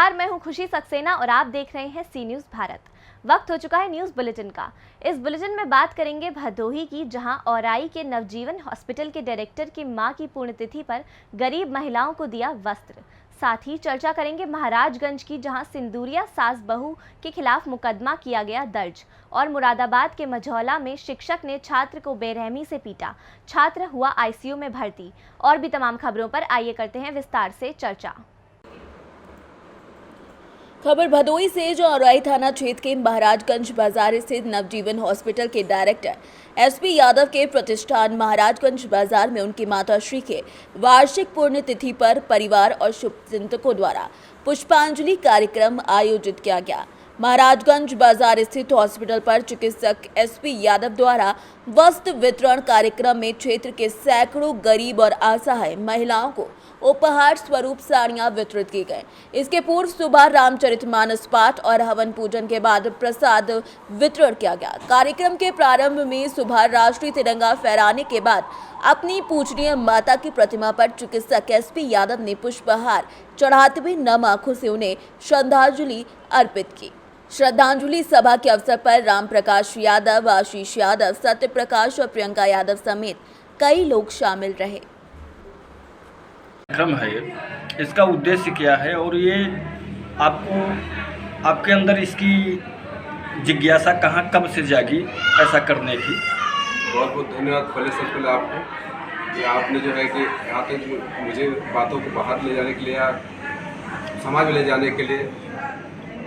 नमस्कार, मैं हूं खुशी सक्सेना और आप देख रहे हैं सी न्यूज़ भारत। वक्त हो चुका है न्यूज़ बुलेटिन का। इस बुलेटिन में बात करेंगे भदोही की, जहां औराई के नवजीवन हॉस्पिटल के डायरेक्टर की मां की पुण्यतिथि पर गरीब महिलाओं को दिया वस्त्र। साथ ही चर्चा करेंगे महाराजगंज की, जहां सिंदूरिया सास बहू के खिलाफ मुकदमा किया गया दर्ज। और मुरादाबाद के मझौला में शिक्षक ने छात्र को बेरहमी से पीटा, छात्र हुआ आईसीयू में भर्ती। और भी तमाम खबरों पर आइए करते हैं विस्तार से चर्चा। खबर भदोही से, जो औराई थाना क्षेत्र के महाराजगंज बाजार स्थित नवजीवन हॉस्पिटल के डायरेक्टर एसपी यादव के प्रतिष्ठान महाराजगंज बाजार में उनकी माताश्री के वार्षिक पुण्यतिथि पर परिवार और शुभचिंतकों द्वारा पुष्पांजलि कार्यक्रम आयोजित किया गया। महाराजगंज बाजार स्थित हॉस्पिटल पर चिकित्सक एसपी यादव द्वारा वस्त्र वितरण कार्यक्रम में क्षेत्र के सैकड़ों गरीब और असहाय महिलाओं को उपहार स्वरूप साड़ियां वितरित की गई। इसके पूर्व सुबह रामचरितमानस पाठ और हवन पूजन के बाद प्रसाद वितरण किया गया। कार्यक्रम के प्रारंभ में सुबह राष्ट्रीय तिरंगा फहराने के बाद अपनी पूजनीय माता की प्रतिमा पर चिकित्सक एसपी यादव ने पुष्पहार चढ़ाते हुए नम आंखों से उन्हें श्रद्धांजलि अर्पित की। श्रद्धांजलि सभा के अवसर पर राम प्रकाश यादव, आशीष यादव, सत्य प्रकाश और प्रियंका यादव समेत कई लोग शामिल रहे। कार्यक्रम है, इसका उद्देश्य क्या है और ये आपके अंदर इसकी जिज्ञासा कहाँ कब से जागी ऐसा करने की? बहुत बहुत धन्यवाद पहले सबसे पहले आपको कि आपने जो है कि यहाँ तक मुझे बातों को बाहर ले जाने के लिए या समाज में ले जाने के लिए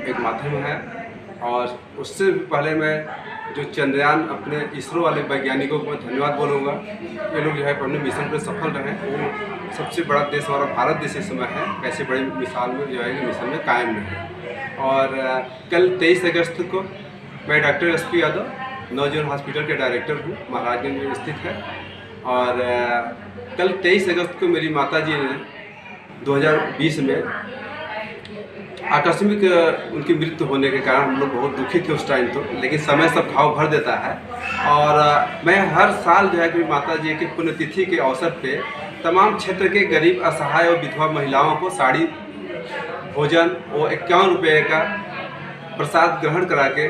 एक माध्यम है। और उससे भी पहले मैं जो चंद्रयान अपने इसरो वाले वैज्ञानिकों को धन्यवाद बोलूँगा। ये लोग जो है अपने मिशन पर सफल रहे। वो सबसे बड़ा देश हमारा भारत देश इस समय है, ऐसे बड़ी मिसाल में जो है मिशन में कायम रहे। और कल 23 अगस्त को मैं डॉक्टर एसपी यादव नवजीवन हॉस्पिटल के डायरेक्टर हूँ, महाराजगंज में स्थित है। और कल 23 अगस्त को मेरी माता जी ने 2020 में आकस्मिक उनकी मृत्यु होने के कारण हम लोग बहुत दुखी थे उस टाइम तो, लेकिन समय सब घाव भर देता है। और मैं हर साल जो है कि माता जी की पुण्यतिथि के अवसर पे तमाम क्षेत्र के गरीब, असहाय और विधवा महिलाओं को साड़ी, भोजन और 51 रुपये का प्रसाद ग्रहण करा के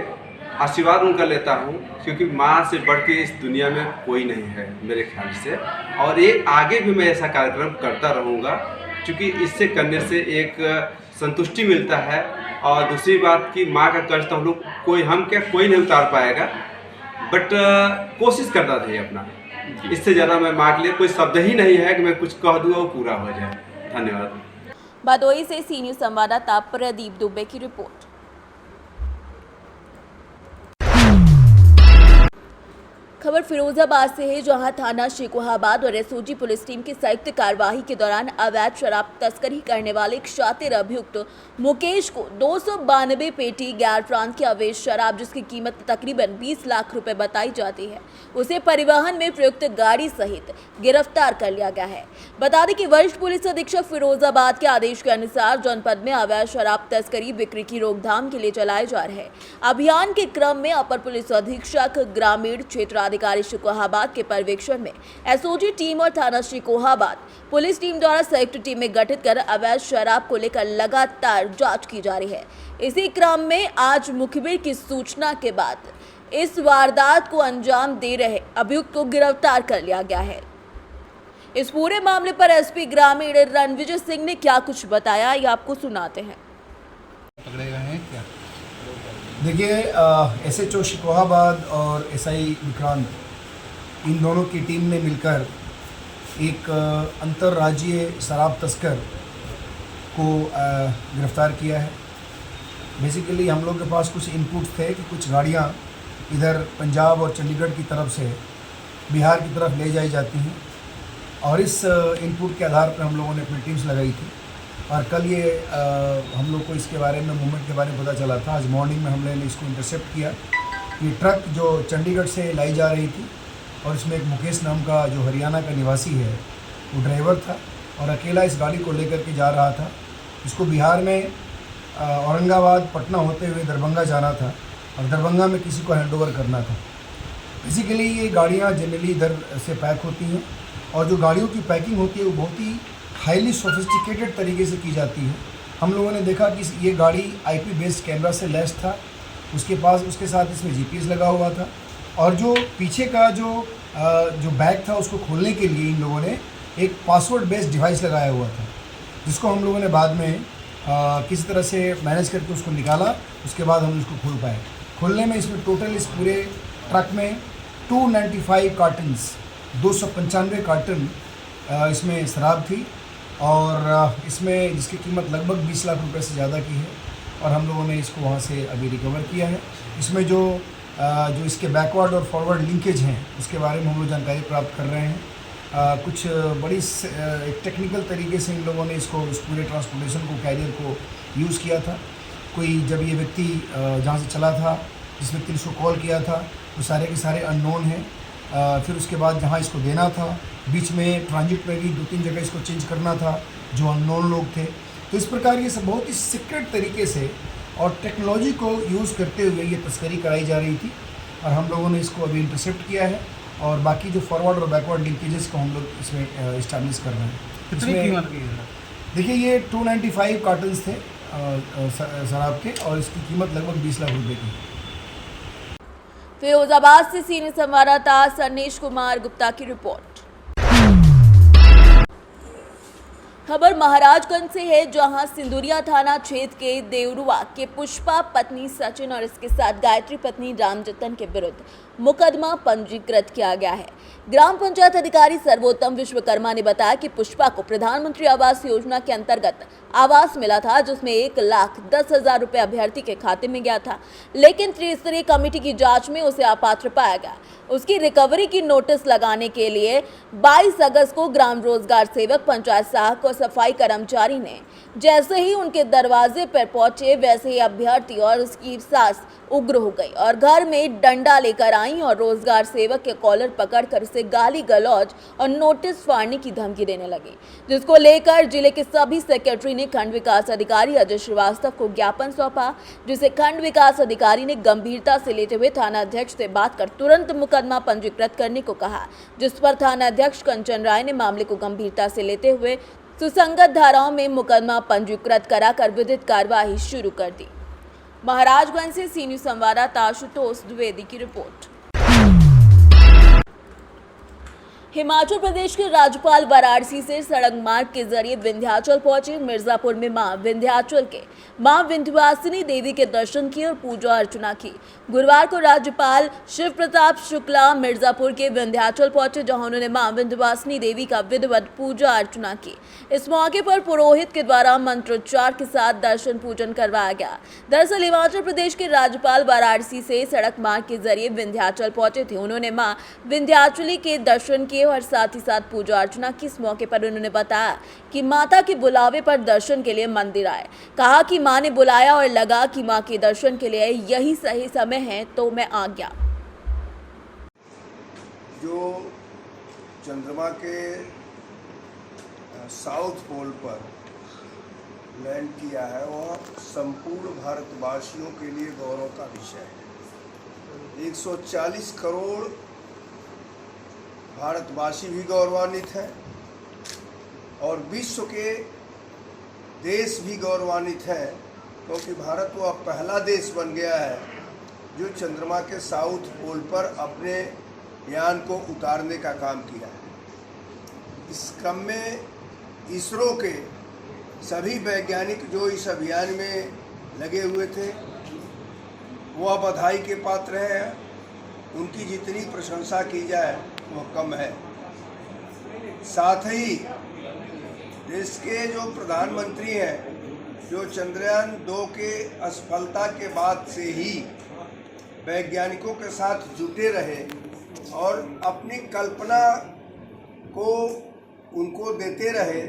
आशीर्वाद उनका लेता हूँ, क्योंकि माँ से बढ़ के इस दुनिया में कोई नहीं है मेरे ख्याल से। और ये आगे भी मैं ऐसा कार्यक्रम करता रहूँगा, क्योंकि इससे करने से एक संतुष्टि मिलता है। और दूसरी बात कि माँ का कष्ट हम लोग कोई नहीं उतार पाएगा, बट कोशिश करता था अपना। इससे ज़्यादा मैं माँ के लिए कोई शब्द ही नहीं है कि मैं कुछ कह दूँ और पूरा हो जाए। धन्यवाद। भदोही से सी न्यूज़ संवाददाता प्रदीप दुबे की रिपोर्ट। खबर फिरोजाबाद से है, जहां थाना शेखोहाबाद और एसओजी पुलिस टीम की संयुक्त कार्यवाही के दौरान अवैध शराब तस्करी करने वाले एक शातिर अभियुक्त मुकेश को 292 पेटी गैर प्रांत की अवैध शराब, जिसकी कीमत तकरीबन 20 लाख रुपए बताई जाती है, उसे परिवहन में प्रयुक्त गाड़ी सहित गिरफ्तार कर लिया गया है। बता दें कि वरिष्ठ पुलिस अधीक्षक फिरोजाबाद के आदेश के अनुसार जनपद में अवैध शराब तस्करी बिक्री की रोकथाम के लिए चलाए जा रहे अभियान के क्रम में अपर पुलिस अधीक्षक ग्रामीण क्षेत्र अधिकारी शेखोहाबाद के पर्यवेक्षण में एसओजी टीम और थाना शेखोहाबाद पुलिस टीम द्वारा संयुक्त टीमें गठित कर अवैध शराब को लेकर लगातार जांच की जा रही है। इसी क्रम में आज मुखबिर की सूचना के बाद इस वारदात को अंजाम दे रहे अभियुक्त को गिरफ्तार कर लिया गया है। इस पूरे मामले पर एसपी ग्रामीण रणविजय सिंह ने क्या कुछ बताया, ये आपको सुनाते हैं। पकड़े गए हैं क्या? देखिए, एसएचओ शेखोहाबाद और एसआई विक्रांत, इन दोनों की टीम ने मिलकर एक अंतर्राज्यीय शराब तस्कर को गिरफ्तार किया है। बेसिकली हम लोग के पास कुछ इनपुट थे कि कुछ गाड़ियां इधर पंजाब और चंडीगढ़ की तरफ से बिहार की तरफ ले जाई जाती हैं, और इस इनपुट के आधार पर हम लोगों ने अपनी टीम्स लगाई थी। और कल ये हम लोग को इसके बारे में, मूवमेंट के बारे में पता चला था। आज मॉर्निंग में हमने इसको इंटरसेप्ट किया। ये ट्रक जो चंडीगढ़ से लाई जा रही थी, और इसमें एक मुकेश नाम का जो हरियाणा का निवासी है, वो ड्राइवर था और अकेला इस गाड़ी को लेकर के जा रहा था। इसको बिहार में औरंगाबाद, पटना होते हुए दरभंगा जाना था, और दरभंगा में किसी को हैंडओवर करना था। बेसिकली ये गाड़ियाँ जनरली इधर से पैक होती हैं, और जो गाड़ियों की पैकिंग होती है वो बहुत ही हाईली सोफिस्टिकेटेड तरीके से की जाती है। हम लोगों ने देखा कि ये गाड़ी IP बेस्ड कैमरा से लैस था, उसके साथ इसमें GPS लगा हुआ था, और जो पीछे का जो बैग था उसको खोलने के लिए इन लोगों ने एक पासवर्ड बेस्ड डिवाइस लगाया हुआ था, जिसको हम लोगों ने बाद में किसी तरह से मैनेज करके उसको निकाला। उसके बाद हम उसको खोल पाए। खोलने में इसमें टोटल इस पूरे ट्रक में 295 कार्टन्स 295 कार्टन इसमें शराब थी, और इसमें जिसकी कीमत लगभग 20 लाख रुपए से ज़्यादा की है, और हम लोगों ने इसको वहाँ से अभी रिकवर किया है। इसमें जो इसके बैकवर्ड और फॉरवर्ड लिंकेज हैं उसके बारे में हम लोग जानकारी प्राप्त कर रहे हैं। कुछ बड़ी एक टेक्निकल तरीके से इन लोगों ने इस पूरे ट्रांसपोर्टेशन को, कैरियर को यूज़ किया था। कोई जब ये व्यक्ति जहाँ से चला था, जिस व्यक्ति ने इसको कॉल किया था, वो सारे के सारे अननोन हैं। फिर उसके बाद जहाँ इसको देना था, बीच में ट्रांजिट में भी 2-3 जगह इसको चेंज करना था, जो अननोन लोग थे। तो इस प्रकार ये सब बहुत ही सीक्रेट तरीके से और टेक्नोलॉजी को यूज़ करते हुए ये तस्करी कराई जा रही थी, और हम लोगों ने इसको अभी इंटरसेप्ट किया है, और बाकी जो फॉरवर्ड और बैकवर्ड लिंकेजेस को हम लोग इसमें इस्टेब्लिश कर रहे हैं। कितनी कीमत की है? देखिए, ये 295 कार्टन्स थे शराब के, और इसकी कीमत लगभग 20 लाख रुपए की है। फिरोजाबाद से सीनियर संवाददाता सन्नेश कुमार गुप्ता की रिपोर्ट। खबर महाराजगंज से है, जहां सिंदुरिया थाना क्षेत्र के देवरुआ के पुष्पा पत्नी सचिन और इसके साथ गायत्री पत्नी रामजतन के विरुद्ध मुकदमा पंजीकृत किया गया है। ग्राम पंचायत अधिकारी सर्वोत्तम विश्वकर्मा ने बताया कि पुष्पा को प्रधानमंत्री आवास योजना के अंतर्गत आवास मिला था, जिसमें 1,10,000 रुपए अभ्यर्थी के खाते में गया था, लेकिन त्रिस्तरीय कमेटी की जांच में उसे अपात्र पाया गया। उसकी रिकवरी की नोटिस लगाने के लिए 22 अगस्त को ग्राम रोजगार सेवक, पंचायत सहायक और सफाई कर्मचारी ने जैसे ही उनके दरवाजे पर पहुंचे, वैसे ही अभ्यर्थी और उसकी सास उग्र हो गई और घर में डंडा लेकर आई और रोजगार सेवक के कॉलर पकड़कर उसे गाली गलौज और नोटिस फाड़ने की धमकी देने लगी, जिसको लेकर जिले के सभी सेक्रेटरी ने खंड विकास अधिकारी अजय श्रीवास्तव को ज्ञापन सौंपा, जिसे खंड विकास अधिकारी ने गंभीरता से लेते हुए थाना अध्यक्ष से बात कर तुरंत मुकदमा पंजीकृत करने को कहा, जिस पर थाना अध्यक्ष कंचन राय ने मामले को गंभीरता से लेते हुए सुसंगत धाराओं में मुकदमा पंजीकृत कराकर विधिक कार्यवाही शुरू कर दी। महाराजगंज से सीनियर संवाददाता आशुतोष द्विवेदी की रिपोर्ट। हिमाचल प्रदेश के राज्यपाल वाराणसी से सड़क मार्ग के जरिए विंध्याचल पहुंचे। मिर्जापुर में मां विंध्याचल के मां विंध्यवासिनी देवी के दर्शन किए और पूजा अर्चना की। गुरुवार को राज्यपाल शिव प्रताप शुक्ला मिर्जापुर के विंध्याचल पहुंचे, जहां उन्होंने मां विंध्यवासिनी देवी का विधिवत पूजा अर्चना की। इस मौके पर पुरोहित के द्वारा मंत्रोच्चार के साथ दर्शन पूजन करवाया गया। दरअसल हिमाचल प्रदेश के राज्यपाल वाराणसी से सड़क मार्ग के जरिए विंध्याचल पहुंचे थे। उन्होंने मां विंध्याचली के दर्शन किए और साथ ही साथ पूजा अर्चना की। इस मौके पर उन्होंने बताया कि माता के बुलावे पर दर्शन के लिए मंदिर आए। कहा कि मां ने बुलाया और लगा कि मां के दर्शन के लिए यही सही समय है, तो मैं आ गया। जो चंद्रमा के साउथ पोल पर लैंड किया है, वह संपूर्ण भारतवासियों के लिए गौरव का विषय है। 140 करोड़ भारतवासी भी गौरवान्वित हैं और विश्व के देश भी गौरवान्वित हैं, क्योंकि भारत वह पहला देश बन गया है जो चंद्रमा के साउथ पोल पर अपने यान को उतारने का काम किया है। इस क्रम में इसरो के सभी वैज्ञानिक जो इस अभियान में लगे हुए थे, वह बधाई के पात्र हैं। उनकी जितनी प्रशंसा की जाए वह कम है। साथ ही देश के जो प्रधानमंत्री हैं, जो चंद्रयान 2 के असफलता के बाद से ही वैज्ञानिकों के साथ जुटे रहे और अपनी कल्पना को उनको देते रहे,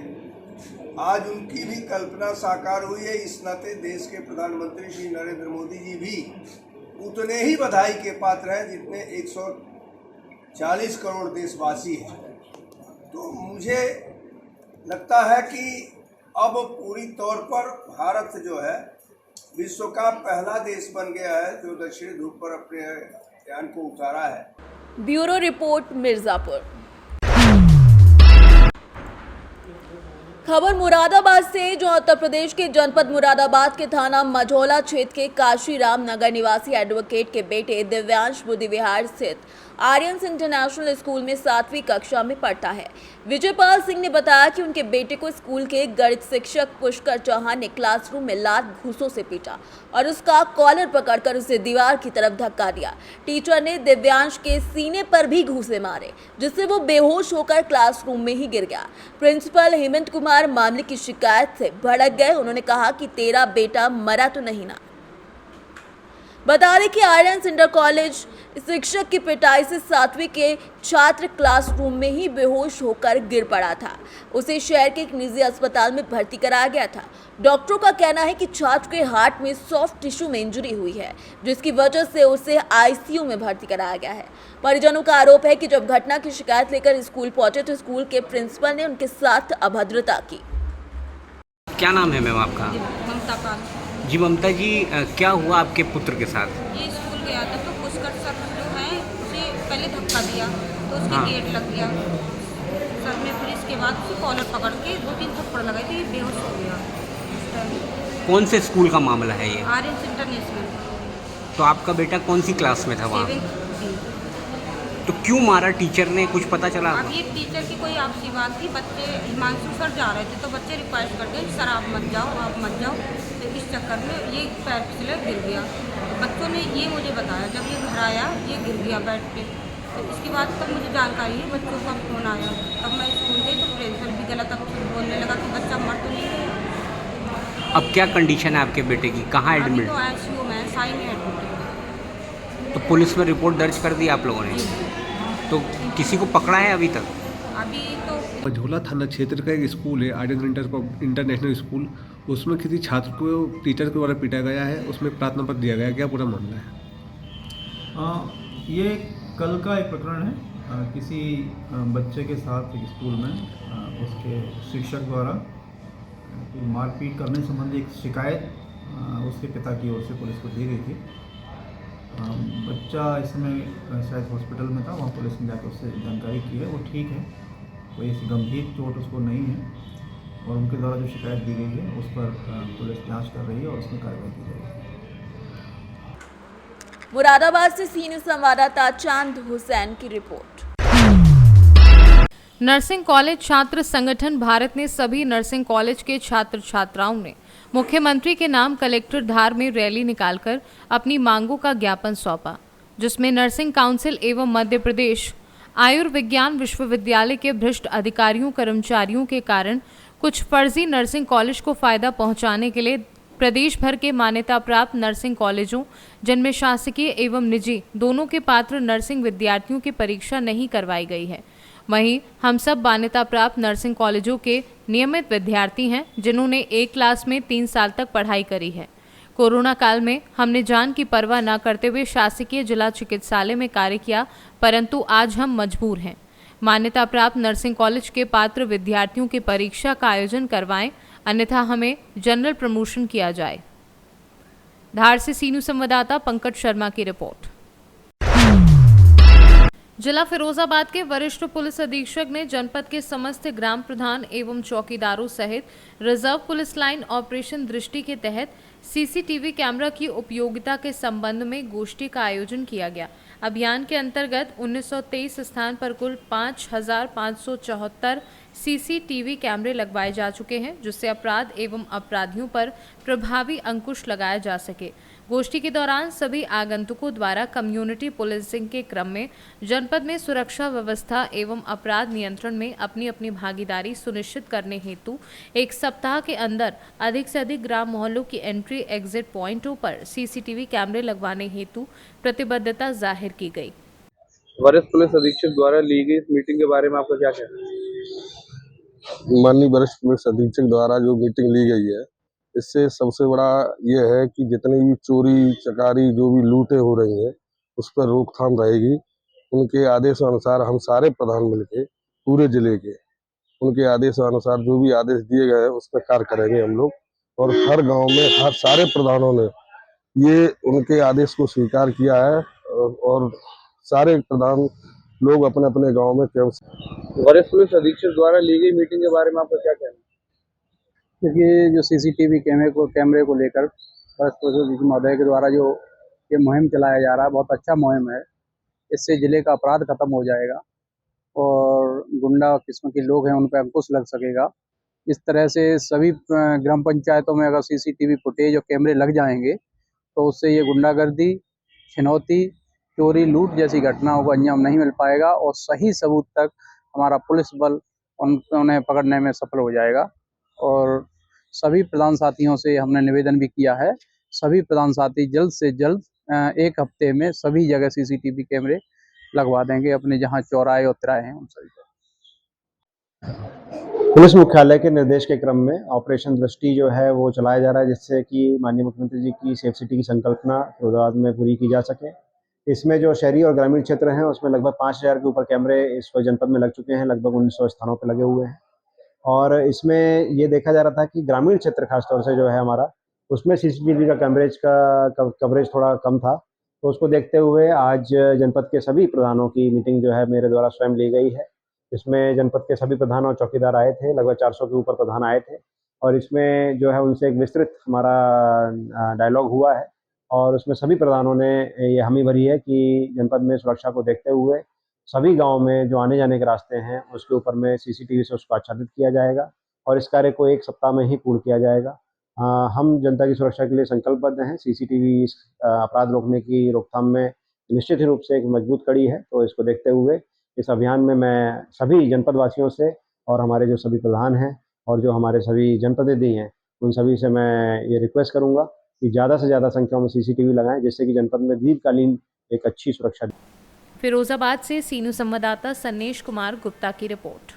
आज उनकी भी कल्पना साकार हुई है। इस नाते देश के प्रधानमंत्री श्री नरेंद्र मोदी जी भी उतने ही बधाई के पात्र हैं जितने 140 करोड़ देशवासी हैं। तो मुझे लगता है कि अब पूरी तौर पर भारत जो है विश्व का पहला देश बन गया है जो दक्षिणी ध्रुव पर अपने यान को उतारा है। Bureau report, Mirzapur. खबर मुरादाबाद से, जो उत्तर प्रदेश के जनपद मुरादाबाद के थाना मझौला क्षेत्र के काशीराम नगर निवासी एडवोकेट के बेटे दिव्यांश बुद्धि विहार स्थित आर्यन्स इंटरनेशनल स्कूल में 7वीं कक्षा में पढ़ता है। विजयपाल सिंह ने बताया कि उनके बेटे को स्कूल के गणित शिक्षक पुष्कर चौहान ने क्लासरूम में लात घूंसों से पीटा और उसका कॉलर पकड़कर उसे दीवार की तरफ धक्का दिया। टीचर ने दिव्यांश के सीने पर भी घूंसे मारे, जिससे वो बेहोश होकर क्लासरूम में ही गिर गया। प्रिंसिपल हेमंत कुमार मामले की शिकायत से भड़क गए। उन्होंने कहा कि तेरा बेटा मरा तो नहीं ना। बता दें कि आर्यन्स इंटर कॉलेज शिक्षक की पिटाई से 7वीं के छात्र क्लासरूम में ही बेहोश होकर गिर पड़ा था। उसे शहर के एक निजी अस्पताल में भर्ती कराया गया था। डॉक्टरों का कहना है कि छात्र के हार्ट में सॉफ्ट टिश्यू में इंजरी हुई है, जिसकी वजह से उसे आईसीयू में भर्ती कराया गया है। परिजनों का आरोप है कि जब घटना की शिकायत लेकर स्कूल पहुंचे तो स्कूल के प्रिंसिपल ने उनके साथ अभद्रता की। क्या नाम है मैम आपका? ममता पाल। जी ममता जी, क्या हुआ आपके पुत्र के साथ? ये स्कूल गया था तो पुष्कर सर जो है उसे पहले धक्का दिया तो उसके हाँ। गेट लग गया सर में, फिर इसके बाद उसे कॉलर पकड़ के 2-3 थप्पड़ लगाए तो ये बेहोश हो गया। कौन से स्कूल का मामला है ये? आर्यन्स इंटरनेशनल तो आपका बेटा कौन सी क्लास में था वहाँ? 7th B। तो क्यों मारा टीचर ने, कुछ पता चला? अब ये टीचर की कोई आपसी बात थी, बच्चे हिमांशु सर जा रहे थे तो बच्चे रिक्वेस्ट करते हैं सर आप मत जाओ, तो इस चक्कर में ये पैर फिसले गिर गया। तो बच्चों ने ये मुझे बताया, जब ये घर आया ये गिर गया बेड पे। तो इसके बाद तब मुझे जानकारी है, बच्चों का फ़ोन आया, तब मैं स्कूल गई तो प्रिंसिपल भी गलत अब बोलने लगा कि बच्चा मर तो नहीं गया। अब क्या कंडीशन है आपके बेटे की, कहाँ अभी एडमिट? तो आईसीयू में साई में एडमिट है। तो पुलिस में रिपोर्ट दर्ज कर दी आप लोगों ने? तो किसी को पकड़ा है अभी तक? अभी तो मझौला थाना क्षेत्र का एक स्कूल है, आर्यन्स इंटरनेशनल स्कूल। उसमें किसी छात्र को टीचर के द्वारा पीटा गया है, उसमें प्रार्थना पत्र दिया गया है। क्या पूरा मामला है? ये कल का एक प्रकरण है। किसी बच्चे के साथ एक स्कूल में उसके शिक्षक द्वारा मारपीट करने संबंधी एक शिकायत उसके पिता की ओर से पुलिस को दी गई थी। बच्चा इस समय शायद हॉस्पिटल में था, वहाँ पुलिस ने जाकर उससे जानकारी की है, वो ठीक है, कोई ऐसी गंभीर चोट उसको नहीं है और उनके द्वारा जो शिकायत दी गई है उस पर पुलिस जांच कर रही है और उसमें कार्रवाई की जाएगी। मुरादाबाद से सीनियर संवाददाता चांद हुसैन की रिपोर्ट। नर्सिंग कॉलेज छात्र संगठन भारत ने सभी नर्सिंग कॉलेज के छात्र छात्राओं ने मुख्यमंत्री के नाम कलेक्टर धार में रैली निकालकर अपनी मांगों का ज्ञापन सौंपा, जिसमें नर्सिंग काउंसिल एवं मध्य प्रदेश आयुर्विज्ञान विश्वविद्यालय के भ्रष्ट अधिकारियों कर्मचारियों के कारण कुछ फर्जी नर्सिंग कॉलेज को फायदा पहुंचाने के लिए प्रदेश भर के मान्यता प्राप्त नर्सिंग कॉलेजों, जिनमें शासकीय एवं निजी दोनों के पात्र नर्सिंग विद्यार्थियों की परीक्षा नहीं करवाई गई है। वहीं हम सब मान्यता प्राप्त नर्सिंग कॉलेजों के नियमित विद्यार्थी हैं, जिन्होंने एक क्लास में 3 साल तक पढ़ाई करी है। कोरोना काल में हमने जान की परवाह न करते हुए शासकीय जिला चिकित्सालय में कार्य किया, परंतु आज हम मजबूर हैं। मान्यता प्राप्त नर्सिंग कॉलेज के पात्र विद्यार्थियों की परीक्षा का आयोजन करवाएं, अन्यथा हमें जनरल प्रमोशन किया जाए। धार से सीनू संवाददाता पंकज शर्मा की रिपोर्ट। जिला फिरोजाबाद के वरिष्ठ पुलिस अधीक्षक ने जनपद के समस्त ग्राम प्रधान एवं चौकीदारों सहित रिजर्व पुलिस लाइन ऑपरेशन दृष्टि के तहत सीसीटीवी कैमरा की उपयोगिता के संबंध में गोष्ठी का आयोजन किया गया। अभियान के अंतर्गत 1923 स्थान पर कुल 5,574 सीसीटीवी कैमरे लगवाए जा चुके हैं, जिससे अपराध एवं अपराधियों पर प्रभावी अंकुश लगाया जा सके। गोष्ठी के दौरान सभी आगंतुकों द्वारा कम्युनिटी पुलिसिंग के क्रम में जनपद में सुरक्षा व्यवस्था एवं अपराध नियंत्रण में अपनी अपनी भागीदारी सुनिश्चित करने हेतु एक सप्ताह के अंदर अधिक से अधिक ग्राम मोहल्लों की एंट्री एग्जिट पॉइंटों पर सीसीटीवी कैमरे लगवाने हेतु प्रतिबद्धता जाहिर की गई। वरिष्ठ पुलिस अधीक्षक द्वारा ली गई इस मीटिंग के बारे में आपका क्या कहना है? माननीय वरिष्ठ पुलिस अधीक्षक द्वारा जो मीटिंग ली गई है, इससे सबसे बड़ा ये है कि जितनी भी चोरी चकारी जो भी लूटें हो रही हैं उस पर रोकथाम रहेगी। उनके आदेशानुसार हम सारे प्रधान मिलके पूरे जिले के उनके आदेशानुसार जो भी आदेश दिए गए हैं उस पर कार्य करेंगे हम लोग। और हर गांव में हर सारे प्रधानों ने ये उनके आदेश को स्वीकार किया है और सारे प्रधान लोग अपने अपने गाँव में कैंप। वरिष्ठ पुलिस अधीक्षक द्वारा ली गई मीटिंग के बारे में आपका क्या कहना है? क्योंकि जो सीसीटीवी कैमरे को लेकर भरत प्रसाद जी महोदय के द्वारा जो ये मुहिम चलाया जा रहा है, बहुत अच्छा मुहिम है। इससे जिले का अपराध खत्म हो जाएगा और गुंडा किस्म के लोग हैं उन पर अंकुश लग सकेगा। इस तरह से सभी ग्राम पंचायतों में अगर सीसीटीवी फुटेज और कैमरे लग जाएंगे तो उससे ये गुंडागर्दी, छिनौती, चोरी, लूट जैसी घटनाओं को अंजाम नहीं मिल पाएगा और सही सबूत तक हमारा पुलिस बल उन्हें पकड़ने में सफल हो जाएगा। और सभी प्रधान साथियों से हमने निवेदन भी किया है, सभी प्रधान साथी जल्द से जल्द 1 हफ्ते में सभी जगह सीसीटीवी कैमरे लगवा देंगे, अपने जहां चौराहे और तिराहे हैं उन सभी पर। पुलिस मुख्यालय के निर्देश के क्रम में ऑपरेशन दृष्टि जो है वो चलाया जा रहा है, जिससे कि माननीय मुख्यमंत्री जी की सेफ सिटी की संकल्पना फिरोजाबाद में पूरी की जा सके। इसमें जो शहरी और ग्रामीण क्षेत्र हैं उसमें लगभग 5000 के ऊपर कैमरे इस जनपद में लग चुके हैं, लगभग 1900 स्थानों पर लगे हुए हैं। और इसमें ये देखा जा रहा था कि ग्रामीण क्षेत्र खासतौर से जो है हमारा, उसमें सीसीटीवी का कवरेज थोड़ा कम था। तो उसको देखते हुए आज जनपद के सभी प्रधानों की मीटिंग जो है मेरे द्वारा स्वयं ली गई है। इसमें जनपद के सभी प्रधान और चौकीदार आए थे, लगभग 400 के ऊपर प्रधान आए थे और इसमें जो है उनसे एक विस्तृत हमारा डायलॉग हुआ है और उसमें सभी प्रधानों ने ये हामी भरी है कि जनपद में सुरक्षा को देखते हुए सभी गाँव में जो आने जाने के रास्ते हैं उसके ऊपर में सीसीटीवी से उसको आच्छादित किया जाएगा और इस कार्य को 1 सप्ताह में ही पूर्ण किया जाएगा। हम जनता की सुरक्षा के लिए संकल्पबद्ध हैं। सीसीटीवी अपराध रोकने की रोकथाम में निश्चित ही रूप से एक मजबूत कड़ी है। तो इसको देखते हुए इस अभियान में मैं सभी जनपद वासियों से और हमारे जो सभी प्रधान हैं और जो हमारे सभी जनप्रतिनिधि हैं उन सभी से मैं ये रिक्वेस्ट करूँगा कि ज़्यादा से ज़्यादा संख्या में सीसीटीवी लगाएं, जिससे कि जनपद में दीर्घकालीन एक अच्छी सुरक्षा। फिरोजाबाद से सीनू संवाददाता सन्नेश कुमार गुप्ता की रिपोर्ट।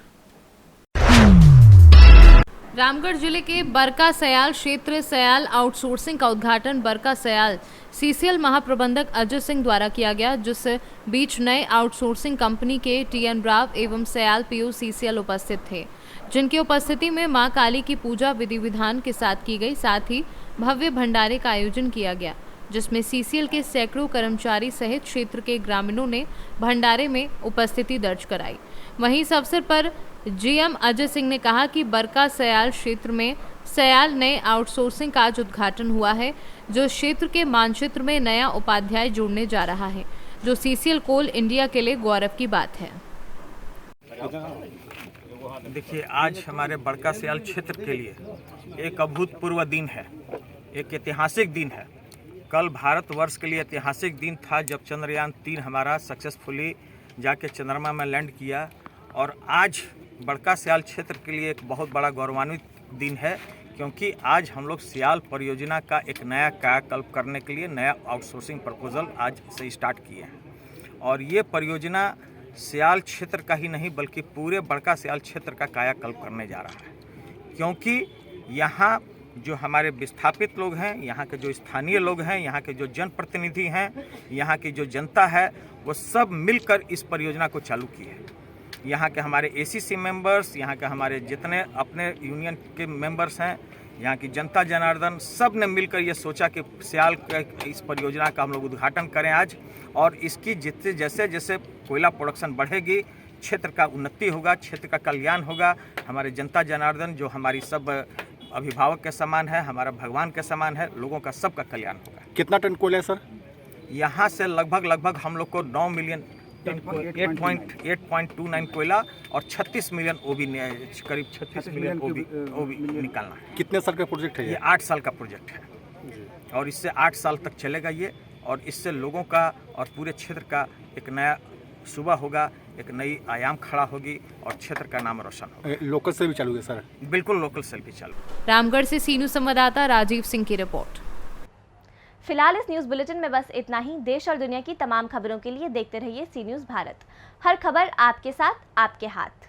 रामगढ़ जिले के बरका सयाल क्षेत्र सयाल आउटसोर्सिंग का उद्घाटन बरका सयाल सीसीएल महाप्रबंधक अजय सिंह द्वारा किया गया, जिस बीच नए आउटसोर्सिंग कंपनी के टीएन राव एवं सयाल पीओ सीसीएल उपस्थित थे, जिनकी उपस्थिति में मां काली की पूजा विधि विधान के साथ की गई। साथ ही भव्य भंडारे का आयोजन किया गया, जिसमें सीसीएल के सैकड़ों कर्मचारी सहित क्षेत्र के ग्रामीणों ने भंडारे में उपस्थिति दर्ज कराई। वहीं इस अवसर पर जीएम अजय सिंह ने कहा कि बरका सयाल क्षेत्र में सयाल नए आउटसोर्सिंग का आज उद्घाटन हुआ है, जो क्षेत्र के मानचित्र में नया उपाध्याय जोड़ने जा रहा है, जो सीसीएल कोल इंडिया के लिए गौरव की बात है। देखिए, आज हमारे बरका सयाल क्षेत्र के लिए एक अभूतपूर्व दिन है, एक ऐतिहासिक दिन है। कल भारतवर्ष के लिए ऐतिहासिक दिन था जब चंद्रयान 3 हमारा सक्सेसफुली जाके चंद्रमा में लैंड किया, और आज बरका सयाल क्षेत्र के लिए एक बहुत बड़ा गौरवान्वित दिन है, क्योंकि आज हम लोग सयाल परियोजना का एक नया कायाकल्प करने के लिए नया आउटसोर्सिंग प्रपोजल आज से स्टार्ट किए हैं। और ये परियोजना सयाल क्षेत्र का ही नहीं बल्कि पूरे बरका सयाल क्षेत्र का कायाकल्प करने जा रहा है, क्योंकि यहाँ जो हमारे विस्थापित लोग हैं, यहाँ के जो स्थानीय लोग हैं, यहाँ के जो जनप्रतिनिधि हैं, यहाँ की जो जनता है, वो सब मिलकर इस परियोजना को चालू की है। यहाँ के हमारे एसीसी मेंबर्स, यहाँ के हमारे जितने अपने यूनियन के मेंबर्स हैं, यहाँ की जनता जनार्दन, सब ने मिलकर ये सोचा कि सयाल इस परियोजना का हम लोग उद्घाटन करें आज, और इसकी जैसे जैसे कोयला प्रोडक्शन बढ़ेगी, क्षेत्र का उन्नति होगा, क्षेत्र का कल्याण होगा। हमारे जनता जनार्दन जो हमारी सब अभिभावक के समान है, हमारा भगवान के समान है, लोगों का सबका कल्याण होगा। कितना टन कोयला है सर? यहाँ से लगभग हम लोग को 9 मिलियन 8.29 कोयला और 36 मिलियन ओबी, करीब 36 मिलियन ओबी निकालना है। कितने साल का प्रोजेक्ट है ये? 8 साल का प्रोजेक्ट है और इससे 8 साल तक चलेगा ये, और इससे लोगों का और पूरे क्षेत्र का एक नया सुबह होगा, एक नई आयाम खड़ा होगी और क्षेत्र का नाम रोशन होगा। लोकल से भी चालू है सर? बिल्कुल, लोकल से भी चालू। रामगढ़ से सीनू संवाददाता राजीव सिंह की रिपोर्ट। फिलहाल इस न्यूज़ बुलेटिन में बस इतना ही। देश और दुनिया की तमाम खबरों के लिए देखते रहिए सी न्यूज़ भारत। हर खबर आपके साथ, आपके हाथ।